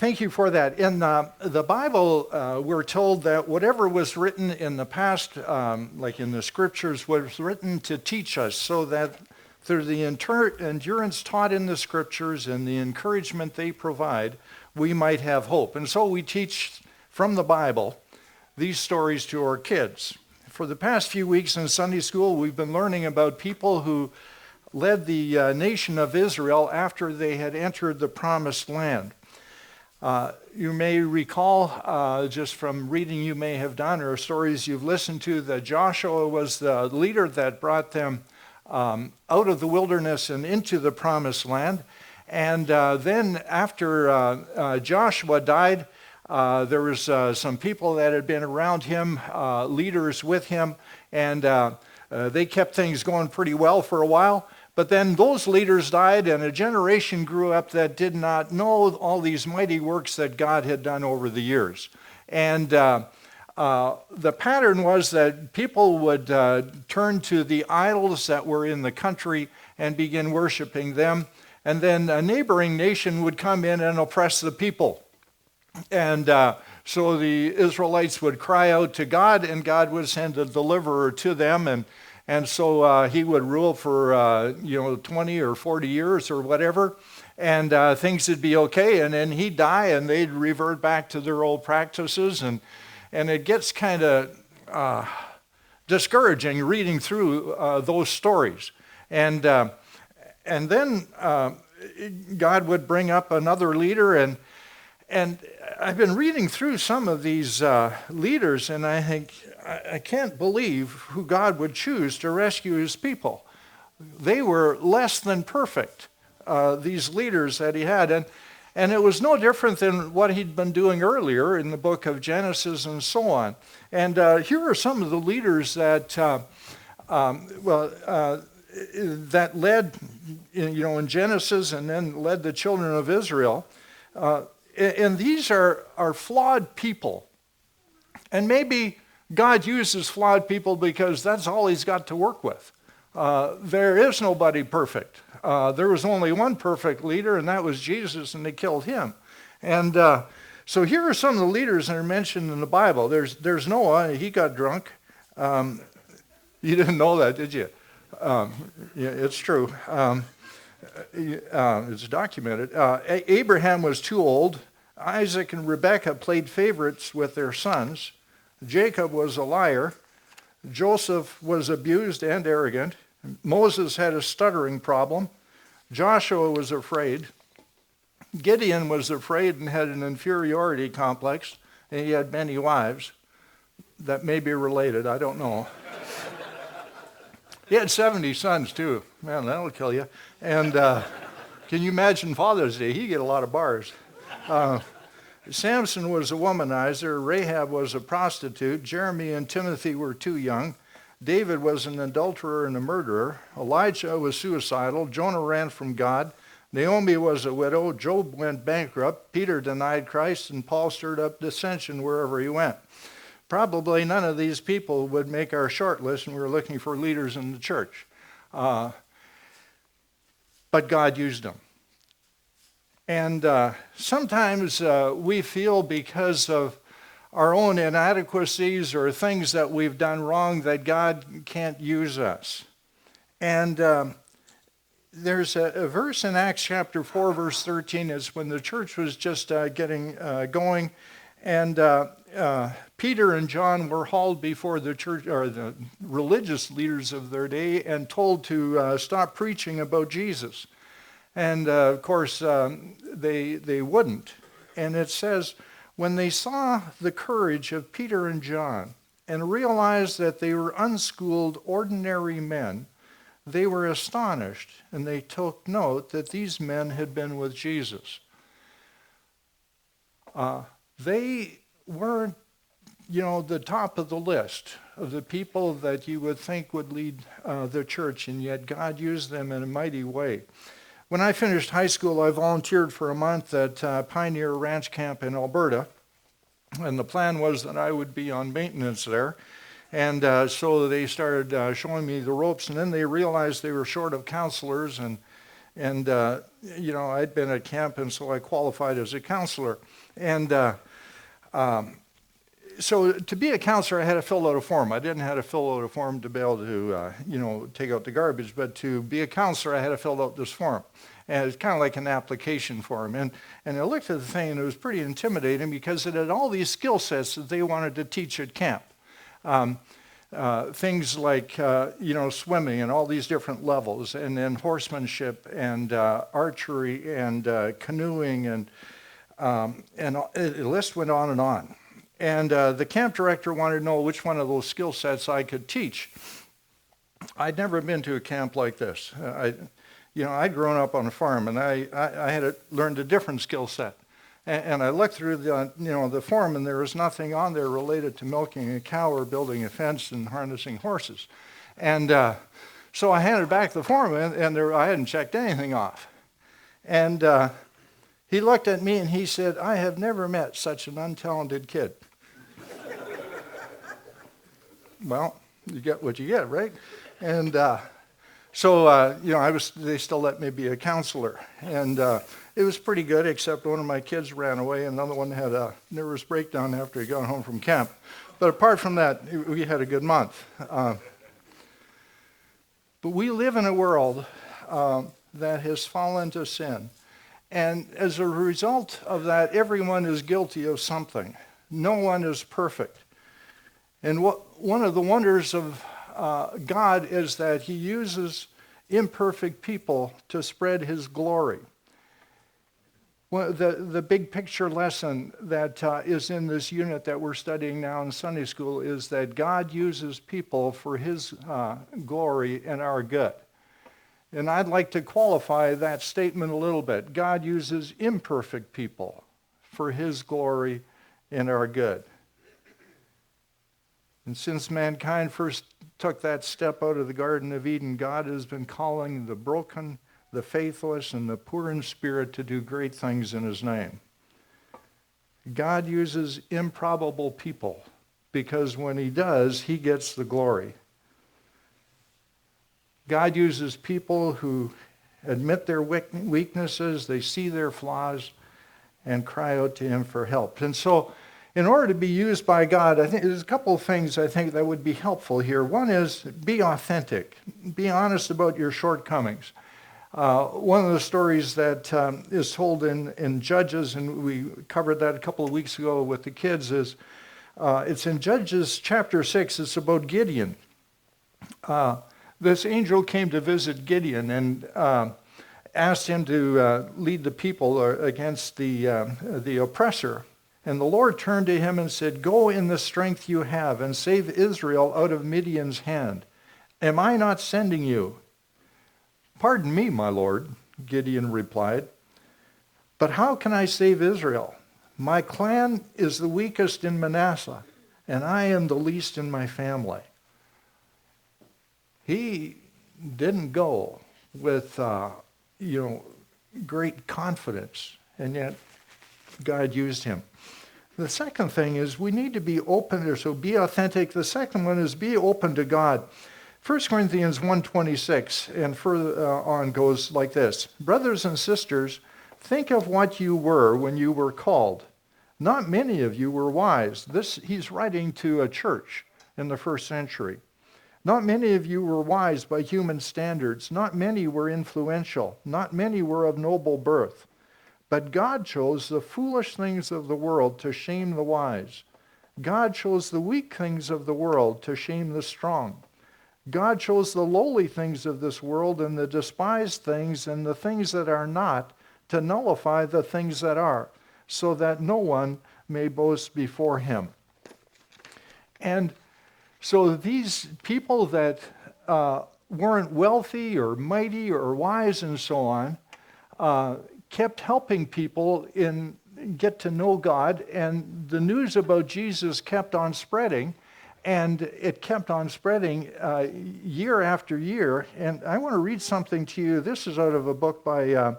Thank you for that. In the Bible, we're told that whatever was written in the past, like in the scriptures, was written to teach us, so that through the endurance taught in the scriptures and the encouragement they provide, we might have hope. And so we teach from the Bible these stories to our kids. For the past few weeks in Sunday school, we've been learning about people who led the nation of Israel after they had entered the promised land. You may recall, just from reading you may have done or stories you've listened to, that Joshua was the leader that brought them out of the wilderness and into the promised land. And then after Joshua died, there was some people that had been around him, leaders with him, and they kept things going pretty well for a while. But then those leaders died, and a generation grew up that did not know all these mighty works that God had done over the years. And the pattern was that people would turn to the idols that were in the country and begin worshiping them. And then a neighboring nation would come in and oppress the people. And so the Israelites would cry out to God, and God would send a deliverer to them. And so he would rule for 20 or 40 years or whatever, and things would be okay. And then he'd die, and they'd revert back to their old practices. And it gets kind of discouraging reading through those stories. And then God would bring up another leader. And I've been reading through some of these leaders, and I think, I can't believe who God would choose to rescue his people. They were less than perfect, these leaders that he had. And it was no different than what he'd been doing earlier in the book of Genesis and so on. And here are some of the leaders that that led, in Genesis and then led the children of Israel. And these are flawed people. And maybe God uses flawed people because that's all he's got to work with. There is nobody perfect. There was only one perfect leader, and that was Jesus, and they killed him. And so here are some of the leaders that are mentioned in the Bible. There's Noah. He got drunk. You didn't know that, did you? Yeah, it's true. It's documented. Abraham was too old. Isaac and Rebekah played favorites with their sons. Jacob was a liar. Joseph was abused and arrogant. Moses had a stuttering problem. Joshua was afraid. Gideon was afraid and had an inferiority complex, and he had many wives. That may be related, I don't know. He had 70 sons, too. Man, that'll kill you. And can you imagine Father's Day? He'd get a lot of bars. Samson was a womanizer. Rahab was a prostitute. Jeremy and Timothy were too young. David was an adulterer and a murderer. Elijah was suicidal. Jonah ran from God. Naomi was a widow. Job went bankrupt. Peter denied Christ, and Paul stirred up dissension wherever he went. Probably none of these people would make our short list, and we were looking for leaders in the church. But God used them. And sometimes we feel because of our own inadequacies or things that we've done wrong that God can't use us. And there's a verse in Acts chapter 4, verse 13, is when the church was just getting going. And Peter and John were hauled before the church, or the religious leaders of their day, and told to stop preaching about Jesus. And of course, they wouldn't. And it says, when they saw the courage of Peter and John and realized that they were unschooled, ordinary men, they were astonished, and they took note that these men had been with Jesus. They weren't, the top of the list of the people that you would think would lead the church, and yet God used them in a mighty way. When I finished high school, I volunteered for a month at Pioneer Ranch Camp in Alberta, and the plan was that I would be on maintenance there. And so they started showing me the ropes, and then they realized they were short of counselors, and And, I'd been at camp, and so I qualified as a counselor. And so to be a counselor, I had to fill out a form. I didn't have to fill out a form to be able to, take out the garbage, but to be a counselor, I had to fill out this form. And it's kind of like an application form. And I looked at the thing, and it was pretty intimidating because it had all these skill sets that they wanted to teach at camp. Things like, swimming and all these different levels, and then horsemanship and archery and canoeing, and the list went on and on. And the camp director wanted to know which one of those skill sets I could teach. I'd never been to a camp like this. I'd grown up on a farm, and I had learned a different skill set. And I looked through the form, and there was nothing on there related to milking a cow or building a fence and harnessing horses. And so I handed back the form, and I hadn't checked anything off. And he looked at me, and he said, "I have never met such an untalented kid." Well, you get what you get, right? And they still let me be a counselor. And it was pretty good, except one of my kids ran away, and another one had a nervous breakdown after he got home from camp. But apart from that, we had a good month. But we live in a world that has fallen to sin. And as a result of that, everyone is guilty of something. No one is perfect. And one of the wonders of God is that he uses imperfect people to spread his glory. Well, the big picture lesson that is in this unit that we're studying now in Sunday school is that God uses people for his glory and our good. And I'd like to qualify that statement a little bit. God uses imperfect people for his glory and our good. And since mankind first took that step out of the Garden of Eden, God has been calling the broken, the faithless, and the poor in spirit to do great things in his name. God uses improbable people because when he does, he gets the glory. God uses people who admit their weaknesses, they see their flaws, and cry out to him for help. And so, in order to be used by God, I think there's a couple of things I think that would be helpful here. One is be authentic. Be honest about your shortcomings. One of the stories that is told in Judges, and we covered that a couple of weeks ago with the kids, is it's in Judges chapter 6. It's about Gideon. This angel came to visit Gideon and asked him to lead the people against the oppressor. And the Lord turned to him and said, "Go in the strength you have and save Israel out of Midian's hand. Am I not sending you?" "Pardon me, my Lord," Gideon replied, "but how can I save Israel? My clan is the weakest in Manasseh, and I am the least in my family." He didn't go with, great confidence, and yet God used him. The second thing is we need to be open, so be authentic. The second one is be open to God. 1 Corinthians 1:26 and further on goes like this. "Brothers and sisters, think of what you were when you were called. Not many of you were wise." He's writing to a church in the first century. "Not many of you were wise by human standards. Not many were influential. Not many were of noble birth. But God chose the foolish things of the world to shame the wise. God chose the weak things of the world to shame the strong. God chose the lowly things of this world and the despised things and the things that are not to nullify the things that are, so that no one may boast before him." And so these people that weren't wealthy or mighty or wise and so on kept helping people get to know God, and the news about Jesus kept on spreading, and it kept on spreading year after year. And I want to read something to you. This is out of a book by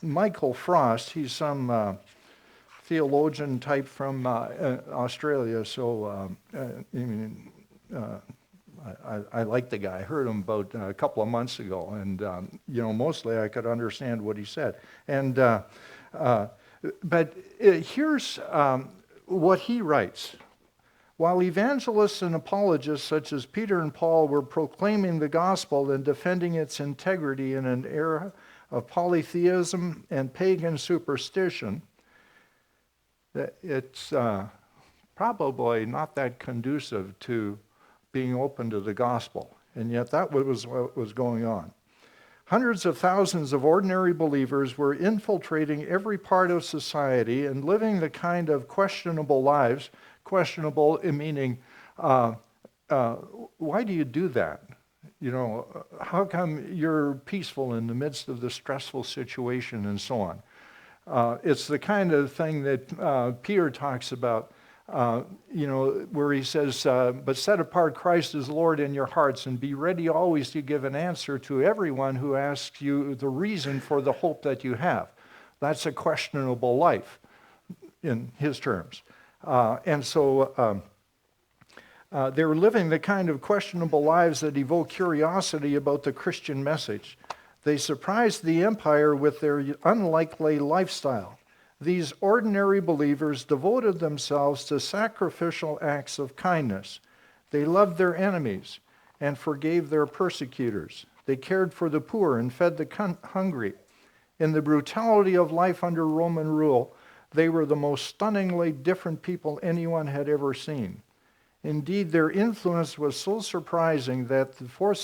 Michael Frost. He's some theologian type from Australia, so I like the guy. I heard him about a couple of months ago, and mostly I could understand what he said. And but here's what he writes. While evangelists and apologists such as Peter and Paul were proclaiming the gospel and defending its integrity in an era of polytheism and pagan superstition, it's probably not that conducive to being open to the gospel. And yet that was what was going on. Hundreds of thousands of ordinary believers were infiltrating every part of society and living the kind of questionable lives. Questionable meaning, why do you do that? How come you're peaceful in the midst of the stressful situation and so on? It's the kind of thing that Peter talks about, where he says, but set apart Christ as Lord in your hearts and be ready always to give an answer to everyone who asks you the reason for the hope that you have. That's a questionable life in his terms. And so they were living the kind of questionable lives that evoke curiosity about the Christian message. They surprised the empire with their unlikely lifestyle. These ordinary believers devoted themselves to sacrificial acts of kindness. They loved their enemies and forgave their persecutors. They cared for the poor and fed the hungry. In the brutality of life under Roman rule, they were the most stunningly different people anyone had ever seen. Indeed, their influence was so surprising that the 4th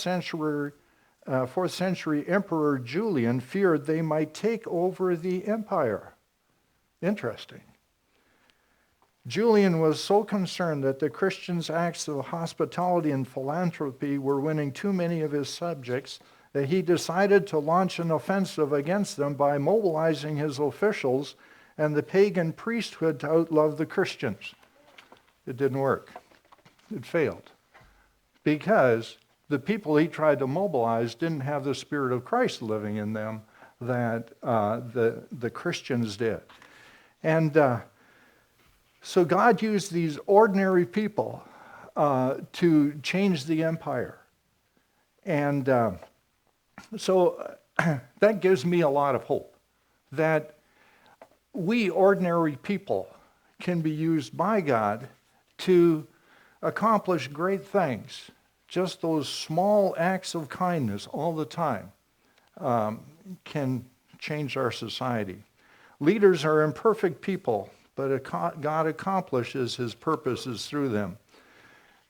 century Emperor Julian feared they might take over the empire. Interesting. Julian was so concerned that the Christians' acts of hospitality and philanthropy were winning too many of his subjects that he decided to launch an offensive against them by mobilizing his officials and the pagan priesthood to outlove the Christians. It didn't work. It failed. Because the people he tried to mobilize didn't have the Spirit of Christ living in them that the Christians did. And so God used these ordinary people to change the empire. And so that gives me a lot of hope that we ordinary people can be used by God to accomplish great things. Just those small acts of kindness all the time can change our society. Leaders are imperfect people, but God accomplishes his purposes through them.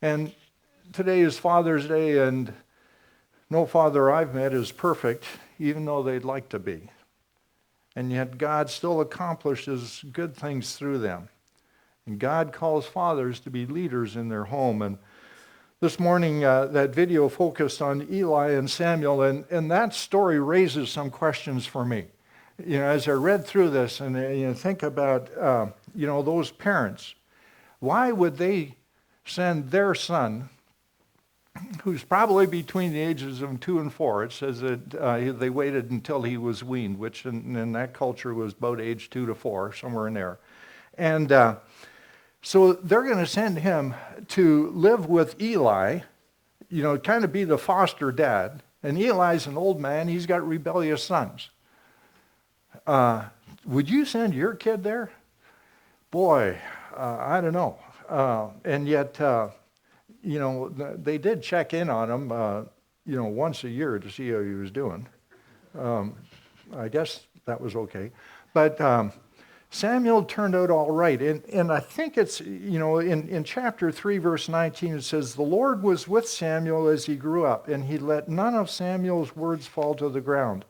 And today is Father's Day, and no father I've met is perfect, even though they'd like to be. And yet God still accomplishes good things through them. And God calls fathers to be leaders in their home. And this morning, that video focused on Eli and Samuel, and that story raises some questions for me. As I read through this and think about, those parents, why would they send their son, who's probably between the ages of 2 and 4. It says that they waited until he was weaned, which in that culture was about age 2 to 4, somewhere in there. And so they're going to send him to live with Eli, kind of be the foster dad. And Eli's an old man. He's got rebellious sons. Would you send your kid there? Boy, I don't know. And yet... they did check in on him, once a year to see how he was doing. I guess that was okay. But Samuel turned out all right. And I think it's, in chapter 3, verse 19, it says, the Lord was with Samuel as he grew up, and he let none of Samuel's words fall to the ground.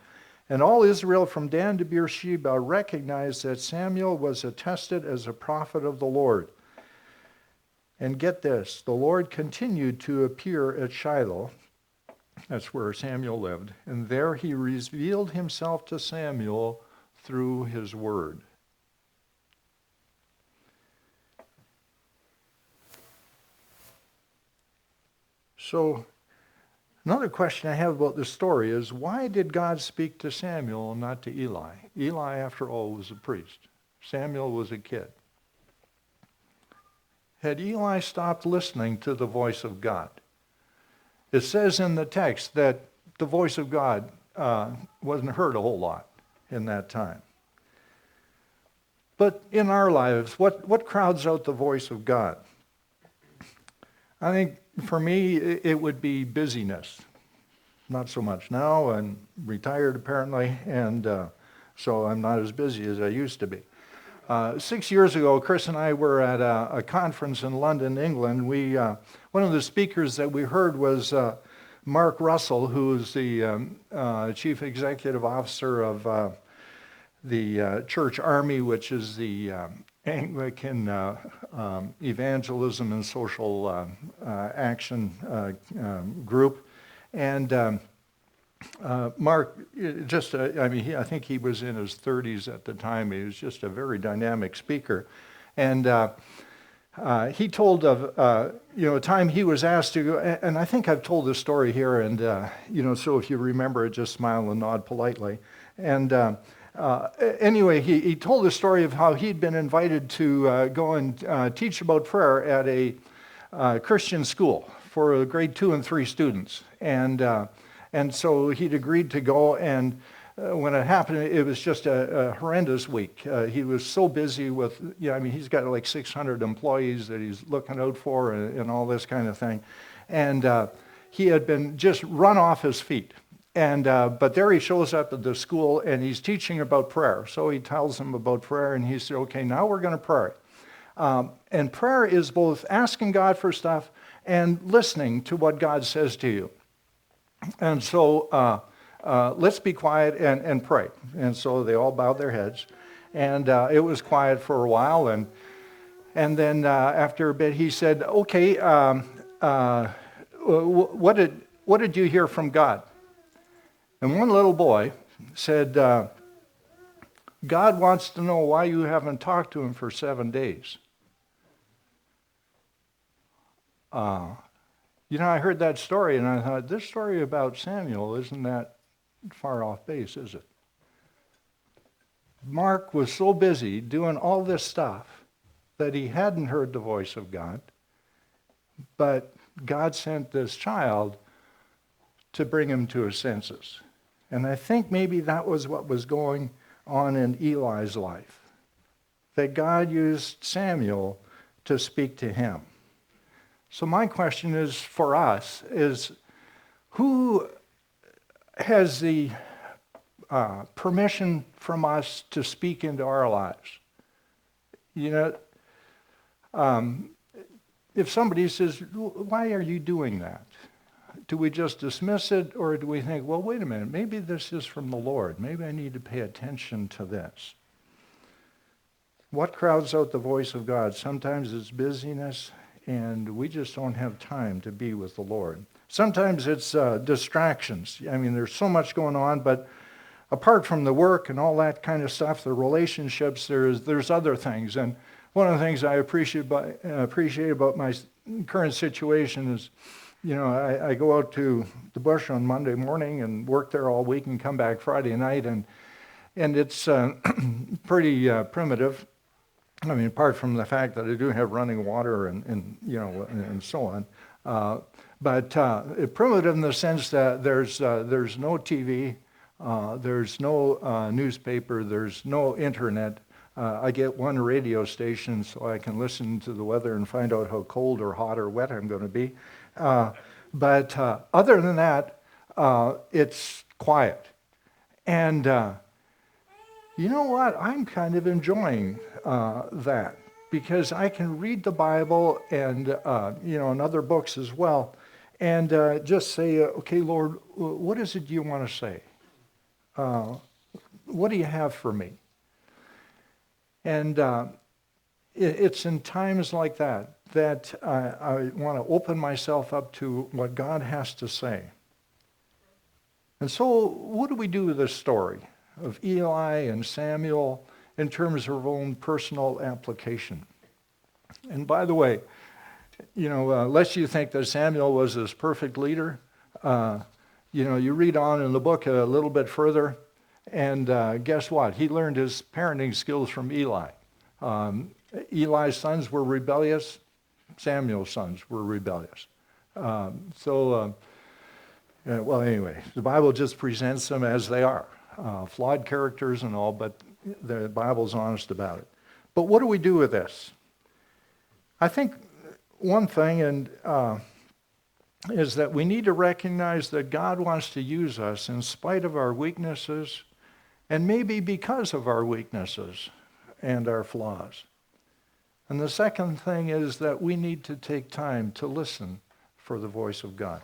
And all Israel from Dan to Beersheba recognized that Samuel was attested as a prophet of the Lord. And get this, the Lord continued to appear at Shiloh, that's where Samuel lived, and there he revealed himself to Samuel through his word. So, another question I have about this story is, why did God speak to Samuel and not to Eli? Eli, after all, was a priest. Samuel was a kid. Had Eli stopped listening to the voice of God? It says in the text that the voice of God wasn't heard a whole lot in that time. But in our lives, what crowds out the voice of God? I think for me, it would be busyness. Not so much now. I'm retired apparently, and so I'm not as busy as I used to be. 6 years ago, Chris and I were at a conference in London, England. One of the speakers that we heard was Mark Russell, who is the Chief Executive Officer of the Church Army, which is the Anglican Evangelism and Social Action group. And Mark, I think he was in his 30s at the time. He was just a very dynamic speaker. And he told of, a time he was asked to go, and I think I've told this story here, and, so if you remember it, just smile and nod politely. And anyway, he told the story of how he'd been invited to go and teach about prayer at a Christian school for grade 2 and 3 students. And so he'd agreed to go, and when it happened, it was just a horrendous week. He was so busy with, he's got like 600 employees that he's looking out for and all this kind of thing. And he had been just run off his feet. And but there he shows up at the school, and he's teaching about prayer. So he tells them about prayer, and he said, okay, now we're going to pray. And prayer is both asking God for stuff and listening to what God says to you. And so let's be quiet and pray. And so they all bowed their heads. And it was quiet for a while. And then after a bit, he said, okay, what did you hear from God? And one little boy said, God wants to know why you haven't talked to him for 7 days. I heard that story, and I thought, this story about Samuel isn't that far off base, is it? Mark was so busy doing all this stuff that he hadn't heard the voice of God, but God sent this child to bring him to his senses. And I think maybe that was what was going on in Eli's life, that God used Samuel to speak to him. So my question is for us is, who has the permission from us to speak into our lives? If somebody says, why are you doing that? Do we just dismiss it, or do we think, well, wait a minute, maybe this is from the Lord. Maybe I need to pay attention to this. What crowds out the voice of God? Sometimes it's busyness, and we just don't have time to be with the Lord. Sometimes it's distractions. There's so much going on, but apart from the work and all that kind of stuff, the relationships, there's other things. And one of the things I appreciate about my current situation is, I go out to the bush on Monday morning and work there all week and come back Friday night, and it's pretty primitive. Apart from the fact that I do have running water and so on. But primitive in the sense that there's no TV, there's no newspaper, there's no internet. I get one radio station so I can listen to the weather and find out how cold or hot or wet I'm going to be. But other than that, it's quiet. And you know what? I'm kind of enjoying that, because I can read the Bible and and other books as well, and just say, okay, Lord, what is it you want to say? What do you have for me? And it's in times like that I want to open myself up to what God has to say. And so what do we do with this story of Eli and Samuel in terms of our own personal application? And by the way, lest you think that Samuel was this perfect leader, you read on in the book a little bit further, and guess what? He learned his parenting skills from Eli. Eli's sons were rebellious. Samuel's sons were rebellious. So Well, anyway, the Bible just presents them as they are, flawed characters and all, but the Bible's honest about it. But what do we do with this? I think one thing is that we need to recognize that God wants to use us in spite of our weaknesses and maybe because of our weaknesses and our flaws. And the second thing is that we need to take time to listen for the voice of God.